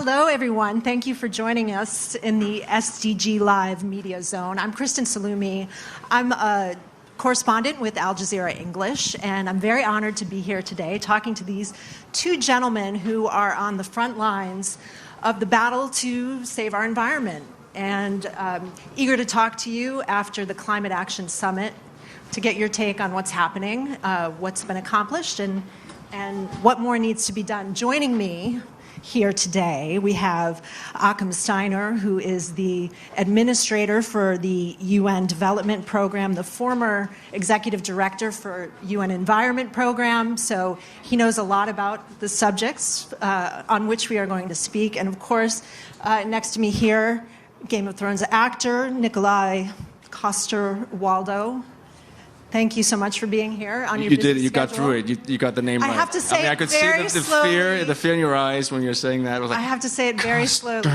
Hello, everyone. Thank you for joining us in the SDG Live Media Zone. I'm Kristen Salumi. I'm a correspondent with Al Jazeera English, and I'm very honored to be here today talking to these two gentlemen who are on the front lines of the battle to save our environment, and eager to talk to you after the Climate Action Summit to get your take on what's happening, what's been accomplished, and what more needs to be done. Joining me here today, we have Achim Steiner, who is the administrator for the UN Development Program, the former executive director for UN Environment Program, so he knows a lot about the subjects on which we are going to speak. And of course, next to me here, Game of Thrones actor Nikolaj Coster-Waldau. Thank you so much for being here on your busy schedule. You got through it. You got the name right. I have to say I could very see slowly. the fear in your eyes when you're saying that. I have to say it very slowly.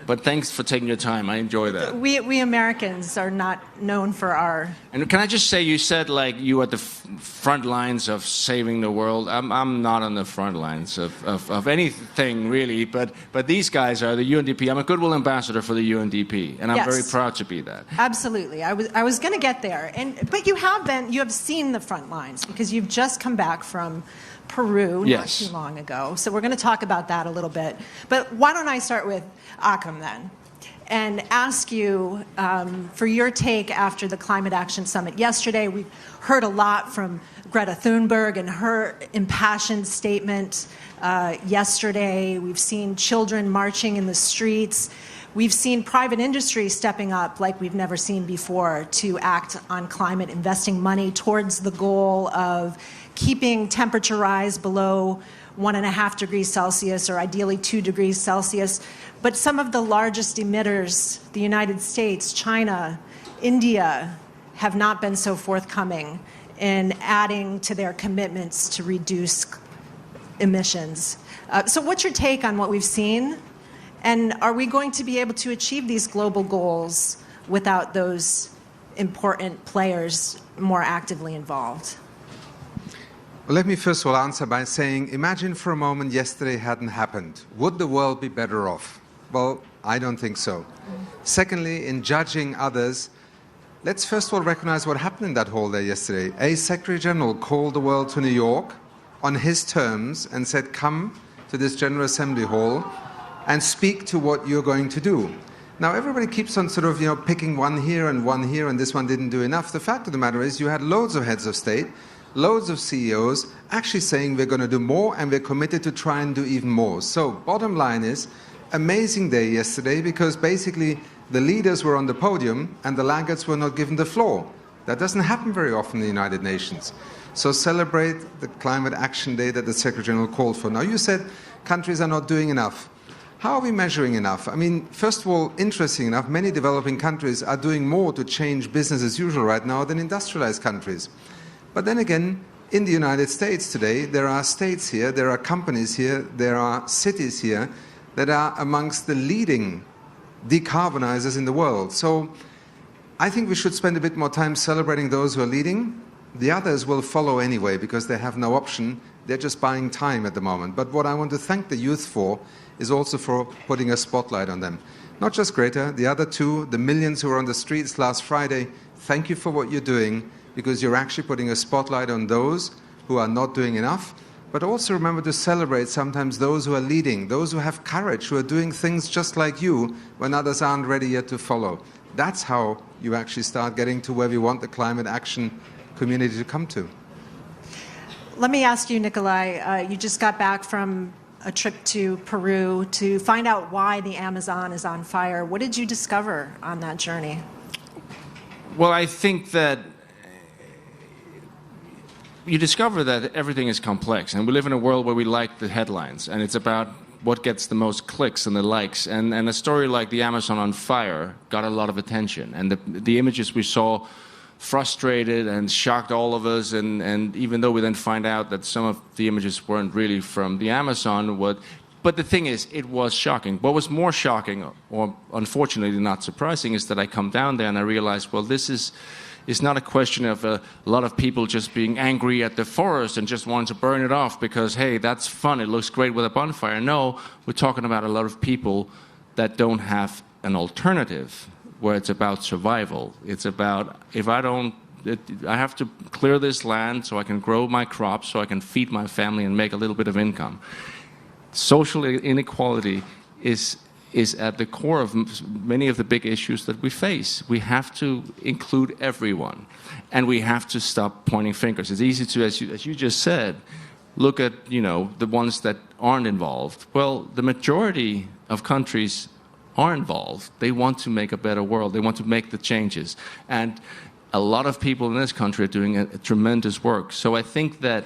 But thanks for taking your time. I enjoy that. We Americans are not known for our... And can I just say, you said like you at the front lines of saving the world. I'm not on the front lines of anything really, but these guys are the UNDP. I'm a Goodwill ambassador for the UNDP, and I'm very proud to be that. Absolutely. I was going to get there, but you have seen the front lines because you've just come back from Peru not too long ago. So we're going to talk about that a little bit. But why don't I start with Achim then and ask you for your take after the Climate Action Summit yesterday. We heard a lot from Greta Thunberg and her impassioned statement yesterday. We've seen children marching in the streets. We've seen private industry stepping up like we've never seen before to act on climate, investing money towards the goal of keeping temperature rise below 1.5 degrees Celsius, or ideally 2 degrees Celsius. But some of the largest emitters, the United States, China, India, have not been so forthcoming in adding to their commitments to reduce emissions. So what's your take on what we've seen? And are we going to be able to achieve these global goals without those important players more actively involved? Well, let me first of all answer by saying, imagine for a moment yesterday hadn't happened. Would the world be better off? Well, I don't think so. Secondly, in judging others, let's first of all recognize what happened in that hall there yesterday. A Secretary General called the world to New York on his terms and said, come to this General Assembly Hall and speak to what you're going to do. Now, everybody keeps on sort of, picking one here, and this one didn't do enough. The fact of the matter is you had loads of heads of state, loads of CEOs actually saying we're going to do more and we're committed to try and do even more. So bottom line is, amazing day yesterday because basically the leaders were on the podium and the laggards were not given the floor. That doesn't happen very often in the United Nations. So celebrate the Climate Action Day that the Secretary General called for. Now you said countries are not doing enough. How are we measuring enough? I mean, first of all, interesting enough, many developing countries are doing more to change business as usual right now than industrialized countries. But then again, in the United States today, there are states here, there are companies here, there are cities here that are amongst the leading decarbonizers in the world. So I think we should spend a bit more time celebrating those who are leading. The others will follow anyway because they have no option. They're just buying time at the moment. But what I want to thank the youth for is also for putting a spotlight on them. Not just Greta, the other two, the millions who were on the streets last Friday, thank you for what you're doing, because you're actually putting a spotlight on those who are not doing enough. But also remember to celebrate sometimes those who are leading, those who have courage, who are doing things just like you when others aren't ready yet to follow. That's how you actually start getting to where we want the climate action community to come to. Let me ask you, Nikolaj, you just got back from a trip to Peru to find out why the Amazon is on fire. What did you discover on that journey? Well, I think that you discover that everything is complex, and we live in a world where we like the headlines, and it's about what gets the most clicks and the likes. And a story like the Amazon on fire got a lot of attention, and the images we saw frustrated and shocked all of us, and even though we then find out that some of the images weren't really from the Amazon, but the thing is, it was shocking. What was more shocking, or unfortunately not surprising, is that I come down there and I realized, well, this is is not a question of a lot of people just being angry at the forest and just wanting to burn it off because, hey, that's fun, it looks great with a bonfire. No, we're talking about a lot of people that don't have an alternative, where it's about survival. It's about, if I don't, I have to clear this land so I can grow my crops, so I can feed my family and make a little bit of income. Social inequality is at the core of many of the big issues that we face. We have to include everyone, and we have to stop pointing fingers. It's easy to, as you just said, look at the ones that aren't involved. Well, the majority of countries are involved. They want to make a better world. They want to make the changes, and a lot of people in this country are doing a tremendous work. So I think that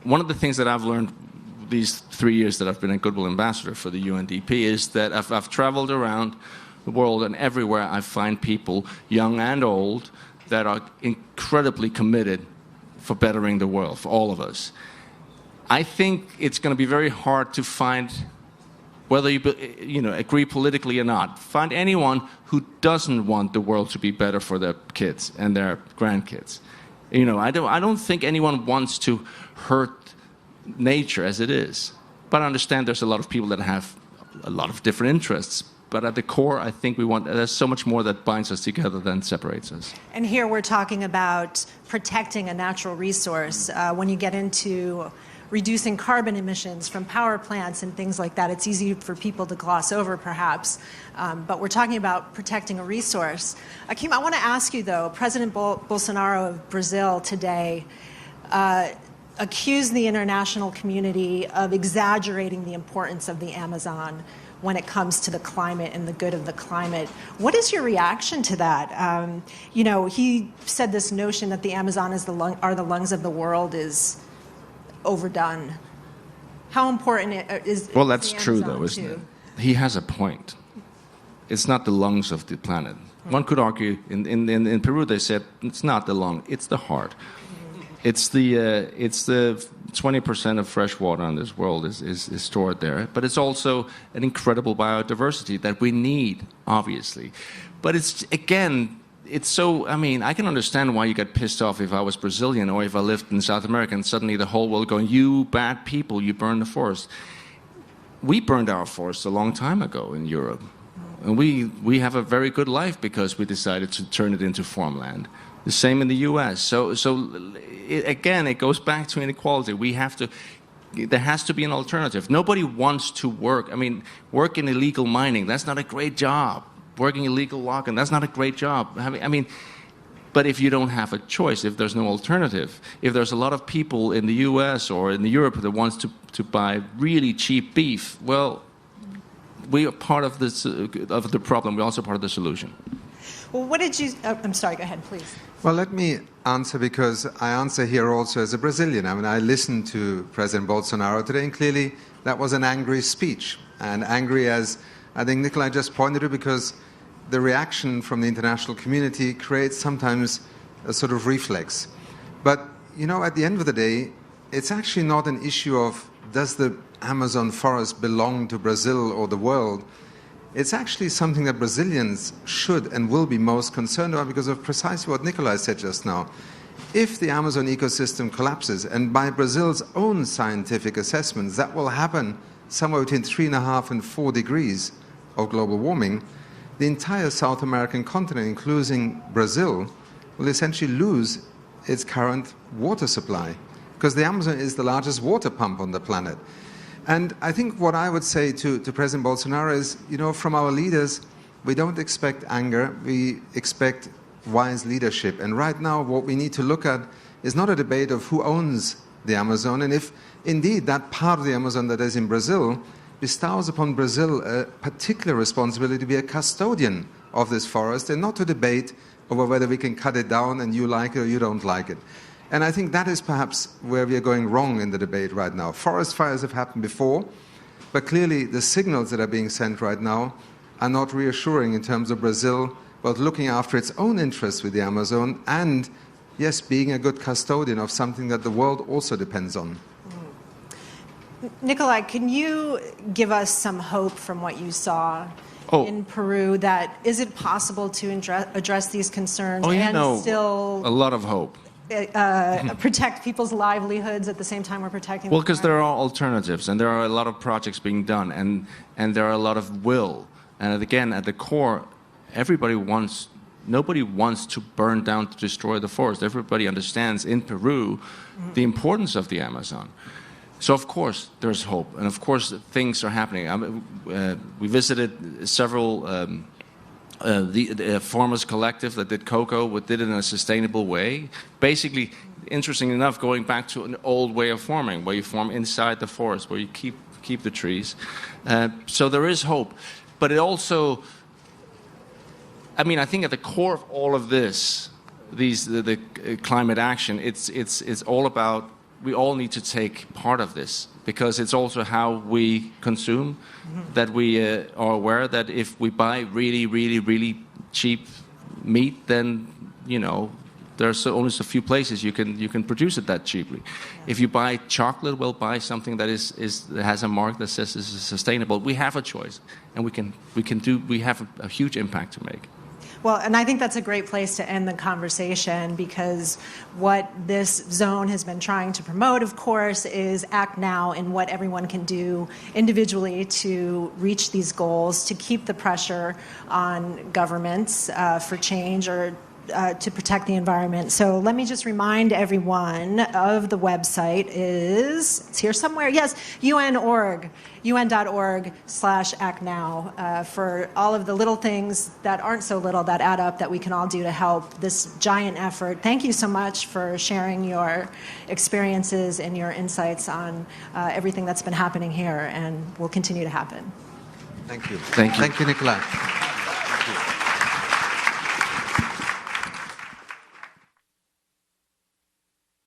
one of the things that I've learned these 3 years that I've been a Goodwill ambassador for the UNDP is that I've traveled around the world, and everywhere I find people, young and old, that are incredibly committed for bettering the world, for all of us. I think it's going to be very hard to find, whether you agree politically or not, find anyone who doesn't want the world to be better for their kids and their grandkids. I don't think anyone wants to hurt nature as it is. But I understand there's a lot of people that have a lot of different interests. But at the core, I think there's so much more that binds us together than separates us. And here we're talking about protecting a natural resource. When you get into reducing carbon emissions from power plants and things like that, it's easy for people to gloss over, perhaps. But we're talking about protecting a resource. Achim, I want to ask you, though, President Bolsonaro of Brazil today accused the international community of exaggerating the importance of the Amazon when it comes to the climate and the good of the climate. What is your reaction to that? He said this notion that the Amazon are the lungs of the world is overdone. How important is Well, that's true, though, isn't it? He has a point. It's not the lungs of the planet. One could argue, in Peru they said, it's not the lung, it's the heart. It's the 20% of fresh water in this world is stored there, but it's also an incredible biodiversity that we need, obviously. But it's so, I can understand why you get pissed off if I was Brazilian or if I lived in South America and suddenly the whole world going, you bad people, you burn the forest. We burned our forests a long time ago in Europe. And we have a very good life because we decided to turn it into farmland. The same in the U.S. So it goes back to inequality. There has to be an alternative. Nobody wants to work. Work in illegal mining, that's not a great job. Working illegal logging, that's not a great job. But if you don't have a choice, if there's no alternative, if there's a lot of people in the U.S. or in Europe that wants to buy really cheap beef, well, we are part of the problem. We're also part of the solution. Well, what did you... I'm sorry, go ahead, please. Well, let me answer, because I answer here also as a Brazilian. I listened to President Bolsonaro today, and clearly that was an angry speech. And angry, as I think Nikolaj just pointed to, because the reaction from the international community creates sometimes a sort of reflex. But, at the end of the day, it's actually not an issue of does the Amazon forest belong to Brazil or the world. It's actually something that Brazilians should and will be most concerned about because of precisely what Nikolaj said just now. If the Amazon ecosystem collapses, and by Brazil's own scientific assessments, that will happen somewhere between 3.5 and 4 degrees of global warming, the entire South American continent, including Brazil, will essentially lose its current water supply, because the Amazon is the largest water pump on the planet. And I think what I would say to President Bolsonaro is, from our leaders, we don't expect anger, we expect wise leadership. And right now, what we need to look at is not a debate of who owns the Amazon, and if indeed that part of the Amazon that is in Brazil bestows upon Brazil a particular responsibility to be a custodian of this forest, and not to debate over whether we can cut it down and you like it or you don't like it. And I think that is perhaps where we are going wrong in the debate right now. Forest fires have happened before, but clearly the signals that are being sent right now are not reassuring in terms of Brazil both looking after its own interests with the Amazon and, yes, being a good custodian of something that the world also depends on. Nikolaj, can you give us some hope from what you saw in Peru that is it possible to address these concerns still a lot of hope. Protect people's livelihoods at the same time we're protecting. Well, because there are alternatives, and there are a lot of projects being done, and there are a lot of will. And again, at the core, nobody wants to burn down, to destroy the forest. Everybody understands in Peru the importance of the Amazon. So of course there's hope, and of course things are happening. We visited several. The farmers collective that did cocoa, did it in a sustainable way. Basically, interesting enough, going back to an old way of farming, where you farm inside the forest, where you keep the trees. So there is hope, but it also, I mean, I think at the core of all of this, the climate action, it's all about. We all need to take part of this, because it's also how we consume, that we are aware that if we buy really, really, really cheap meat, then, there's only a few places you can produce it that cheaply. If you buy chocolate, well, buy something that that has a mark that says this is sustainable. We have a choice, and we have a huge impact to make. Well, and I think that's a great place to end the conversation, because what this zone has been trying to promote, of course, is act now and what everyone can do individually to reach these goals, to keep the pressure on governments for change or to protect the environment. So let me just remind everyone of the website it's here somewhere. Yes, UN.org/actnow for all of the little things that aren't so little that add up that we can all do to help this giant effort. Thank you so much for sharing your experiences and your insights on everything that's been happening here and will continue to happen. Thank you. Thank you. Thank you, Nikolaj.